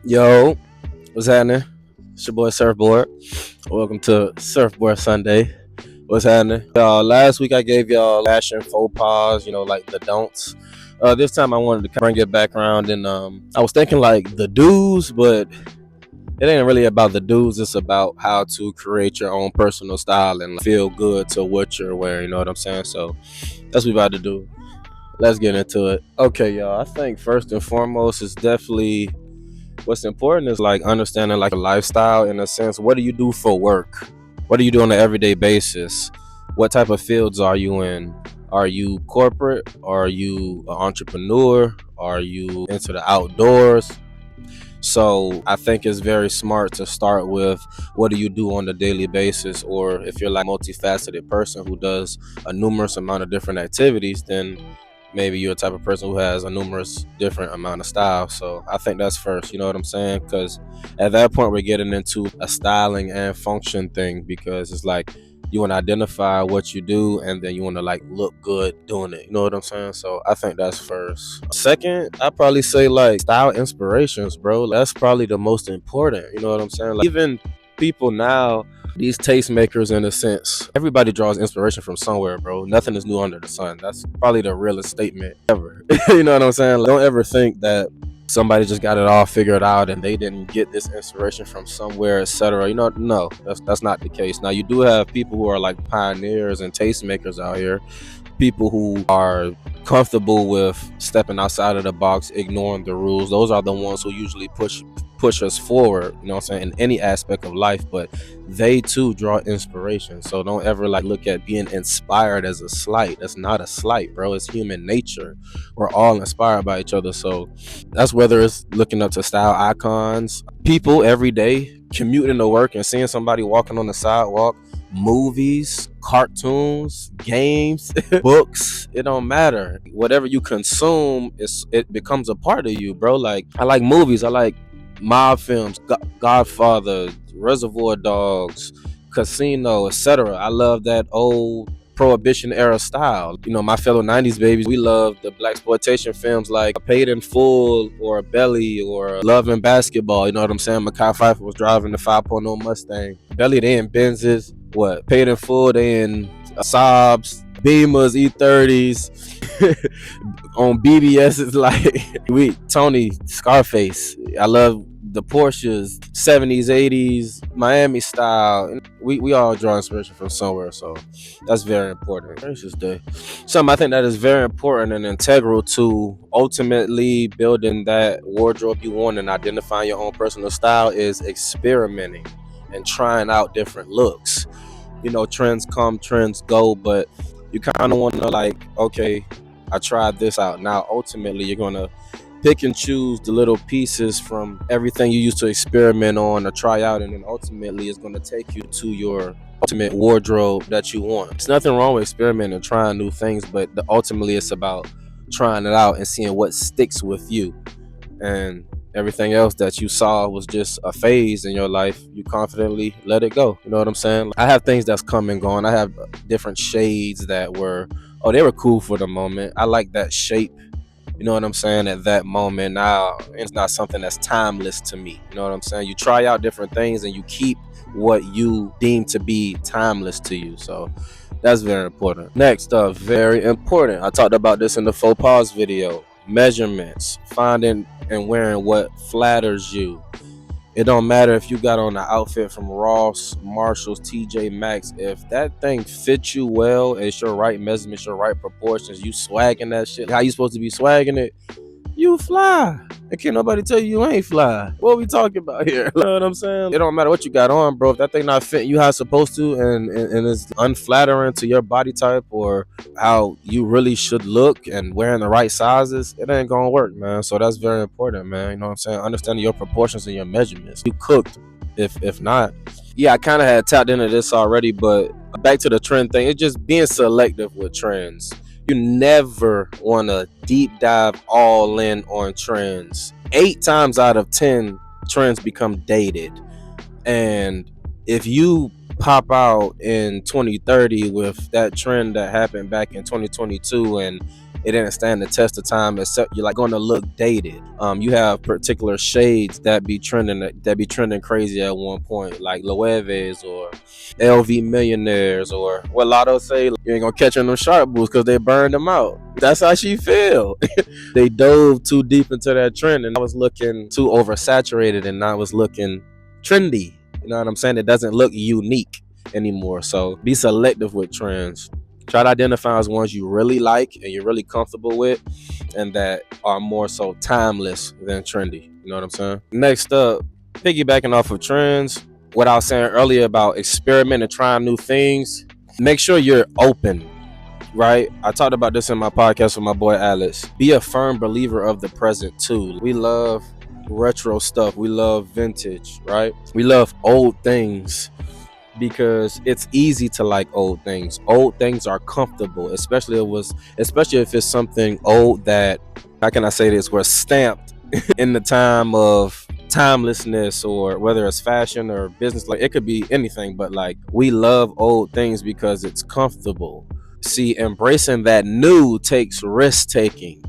Yo, what's happening? It's your boy Surfboard. Welcome to Surfboard Sunday. What's happening? Last week I gave y'all fashion faux pas, like the don'ts. This time I wanted to bring it back around and I was thinking like the do's, but it ain't really about the do's. It's about how to create your own personal style and feel good to what you're wearing. You know what I'm saying? So that's what we about to do. Let's get into it. Okay, y'all. I think first and foremost is definitely what's important is like understanding like a lifestyle in a sense. What do you do for work? What do you do on an everyday basis? What type of fields are you in? Are you corporate? Are you an entrepreneur? Are you into the outdoors? So I think it's very smart to start with what do you do on a daily basis, or if you're like a multifaceted person who does a numerous amount of different activities, then maybe you're a type of person who has a numerous different amount of style. So I think that's first, you know what I'm saying? Because at that point we're getting into a styling and function thing, because it's like you want to identify what you do and then you want to like look good doing it, you know what I'm saying? So I think that's first. Second, I probably say like style inspirations, bro. That's probably the most important, you know what I'm saying? Like even people now, these tastemakers in a sense, everybody draws inspiration from somewhere, bro. Nothing is new under the sun. That's probably the realest statement ever. You know what I'm saying? Like, don't ever think that somebody just got it all figured out and they didn't get this inspiration from somewhere, etc. You know, no, that's not the case. Now you do have people who are like pioneers and tastemakers out here, people who are comfortable with stepping outside of the box, ignoring the rules. Those are the ones who usually push us forward, you know what I'm saying, in any aspect of life, but they too draw inspiration. So don't ever like look at being inspired as a slight. That's not a slight, bro. It's human nature. We're all inspired by each other. So that's whether it's looking up to style icons, people every day commuting to work and seeing somebody walking on the sidewalk, movies, cartoons, games, books. It don't matter. Whatever you consume, it becomes a part of you, bro. Like I like movies. I like mob films, Godfather, Reservoir Dogs, Casino, etc. I love that old Prohibition era style. You know, my fellow 90s babies, we love the black exploitation films like Paid in Full or Belly or Love and Basketball. You know what I'm saying? Mekhi Phifer was driving the 5.0 Mustang. Belly, they in Benzes. What? Paid in Full, they in Saabs, Beamers, E30s. On BBS, it's like we Tony Scarface. I love the Porsches, 70s, 80s, Miami style. We all draw inspiration from somewhere, so that's very important. Gracious day. Something I think that is very important and integral to ultimately building that wardrobe you want and identifying your own personal style is experimenting and trying out different looks. You know, trends come, trends go, but you kind of want to like, okay, I tried this out. Now, ultimately, you're gonna pick and choose the little pieces from everything you used to experiment on or try out, and then ultimately, it's gonna take you to your ultimate wardrobe that you want. There's nothing wrong with experimenting and trying new things, but ultimately, it's about trying it out and seeing what sticks with you. And everything else that you saw was just a phase in your life, you confidently let it go. You know what I'm saying? I have things that's come and gone. I have different shades that were, oh, they were cool for the moment. I like that shape. You know what I'm saying? At that moment, now it's not something that's timeless to me. You know what I'm saying? You try out different things and you keep what you deem to be timeless to you. So that's very important. Next up, very important. I talked about this in the faux pas video. Measurements, finding and wearing what flatters you. It don't matter if you got on an outfit from Ross, Marshalls, TJ Maxx. If that thing fits you well, it's your right measurements, your right proportions, you swagging that shit. How you supposed to be swagging it? You fly. And can't nobody tell you ain't fly. What are we talking about here? You know what I'm saying? It don't matter what you got on, bro. If that thing not fitting you how it's supposed to, and it's unflattering to your body type or how you really should look and wearing the right sizes, it ain't gonna work, man. So that's very important, man. You know what I'm saying? Understanding your proportions and your measurements. You cooked. If not, yeah, I kind of had tapped into this already, but back to the trend thing. It's just being selective with trends. You never want to deep dive all in on trends. 8 times out of 10, trends become dated. And if you pop out in 2030 with that trend that happened back in 2022 and it didn't stand the test of time, except you're like going to look dated. You have particular shades that be trending crazy at one point, like Loewe's or LV Millionaires, or what Lotto say, you ain't gonna catch on them shark boots because they burned them out. That's how she feel. They dove too deep into that trend, and I was looking too oversaturated, and I was looking trendy. You know what I'm saying? It doesn't look unique anymore. So be selective with trends. Try to identify as ones you really like and you're really comfortable with, and that are more so timeless than trendy. You know what I'm saying? Next up, piggybacking off of trends, what I was saying earlier about experiment and trying new things, make sure you're open, right? I talked about this in my podcast with my boy Alex. Be a firm believer of the present too. We love retro stuff. We love vintage, right? We love old things because it's easy to like old things. Old things are comfortable, especially if it's something old that, how can I say this, was stamped in the time of timelessness, or whether it's fashion or business, like it could be anything, but like we love old things because it's comfortable. See, embracing that new takes risk taking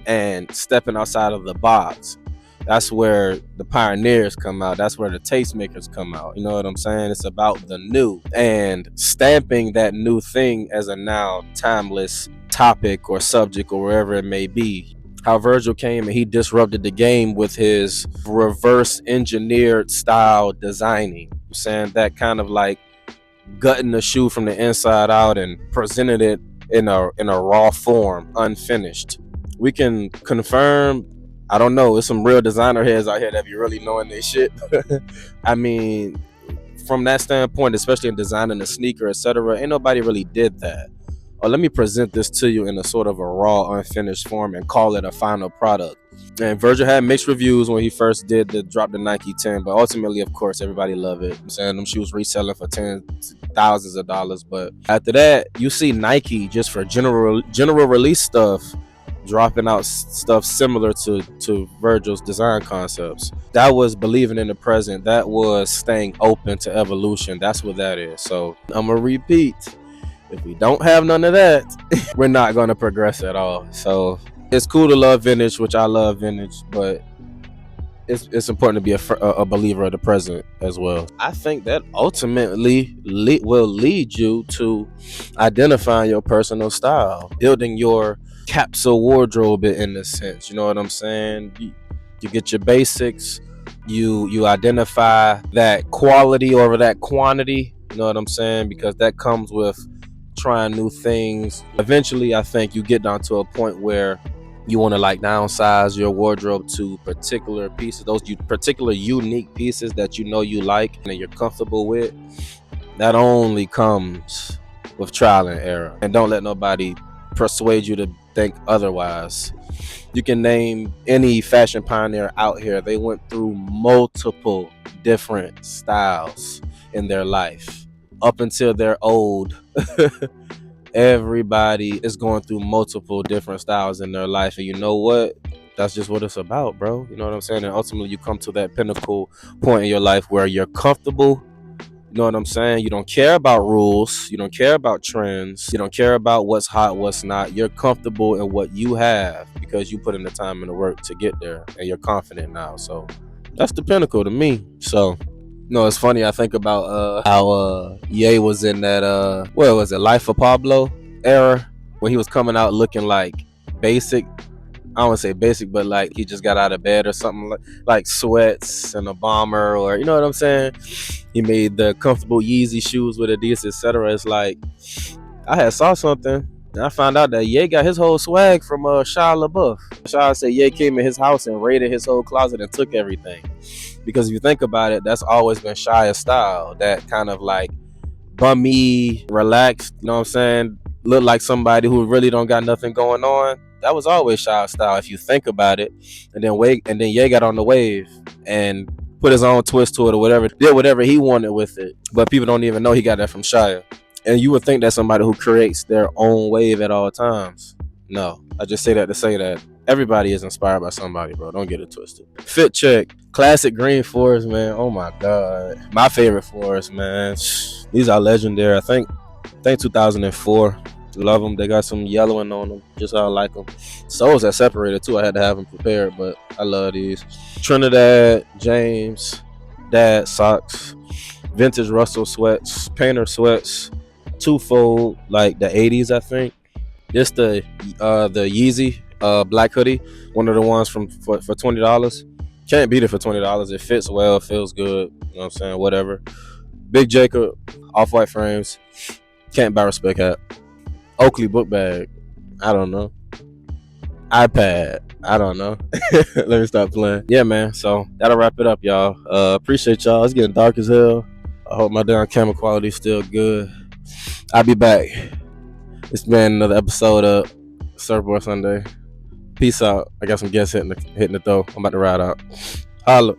and stepping outside of the box. That's where the pioneers come out. That's where the tastemakers come out. You know what I'm saying? It's about the new and stamping that new thing as a now timeless topic or subject or wherever it may be. How Virgil came and he disrupted the game with his reverse engineered style designing. I'm saying that kind of like gutting the shoe from the inside out and presented it in a raw form, unfinished. We can confirm, I don't know, there's some real designer heads out here that be really knowing their shit. I mean, from that standpoint, especially in designing a sneaker, etc., ain't nobody really did that. Or let me present this to you in a sort of a raw, unfinished form and call it a final product. And Virgil had mixed reviews when he first did drop the Nike 10, but ultimately, of course, everybody loved it. I'm saying them shoes reselling for thousands of dollars. But after that, you see Nike just for general release stuff dropping out stuff similar to Virgil's design concepts. That was believing in the present. That was staying open to evolution. That's what that is. So I'm gonna repeat, if we don't have none of that, we're not gonna progress at all. So it's cool to love vintage, which I love vintage, but it's important to be a believer of the present as well. I think that ultimately will lead you to identifying your personal style, building your capsule wardrobe in a sense. You know what I'm saying? You get your basics, you identify that quality over that quantity. You know what I'm saying? Because that comes with trying new things. Eventually, I think you get down to a point where you want to like downsize your wardrobe to particular pieces, those particular unique pieces that you know you like and that you're comfortable with. That only comes with trial and error. And don't let nobody persuade you to think otherwise. You can name any fashion pioneer out here. They went through multiple different styles in their life up until they're old. Everybody is going through multiple different styles in their life, and you know what? That's just what it's about, bro. You know what I'm saying? And ultimately you come to that pinnacle point in your life where you're comfortable. You know what I'm saying? You don't care about rules. You don't care about trends. You don't care about what's hot, what's not. You're comfortable in what you have because you put in the time and the work to get there, and you're confident now. So that's the pinnacle to me. So, no, it's funny. I think about how Ye was in that what was it, Life of Pablo era, when he was coming out looking like basic. I don't want to say basic, but like he just got out of bed or something, like sweats and a bomber, or you know what I'm saying. He made the comfortable Yeezy shoes with Adidas, etc. It's like I had saw something and I found out that Ye got his whole swag from Shia LaBeouf. Shia said Ye came in his house and raided his whole closet and took everything. Because if you think about it, that's always been Shia's style. That kind of like bummy, relaxed, you know what I'm saying? Look like somebody who really don't got nothing going on. That was always Shia's style if you think about it. And then Ye got on the wave and put his own twist to it or whatever, did whatever he wanted with it. But people don't even know he got that from Shia. And you would think that's somebody who creates their own wave at all times. No, I just say that to say that. Everybody is inspired by somebody, bro. Don't get it twisted. Fit check. Classic green forest, man. Oh my god. My favorite forest, man. These are legendary. I think 2004. Love them. They got some yellowing on them, just how I like them. Soles are separated too. I had to have them prepared, but I love these. Trinidad, James, Dad socks, vintage Russell sweats, painter sweats, twofold, like the 80s, I think. This the Yeezy black hoodie, one of the ones for $20. Can't beat it for $20. It fits well, feels good. You know what I'm saying? Whatever. Big Jacob, off-white frames. Can't buy respect hat. Oakley book bag. I don't know. iPad. I don't know. Let me stop playing. Yeah, man. So that'll wrap it up, y'all. Appreciate y'all. It's getting dark as hell. I hope my damn camera quality is still good. I'll be back. It's been another episode of Surfboard Sunday. Peace out. I got some guests hitting the door. I'm about to ride out. Holla.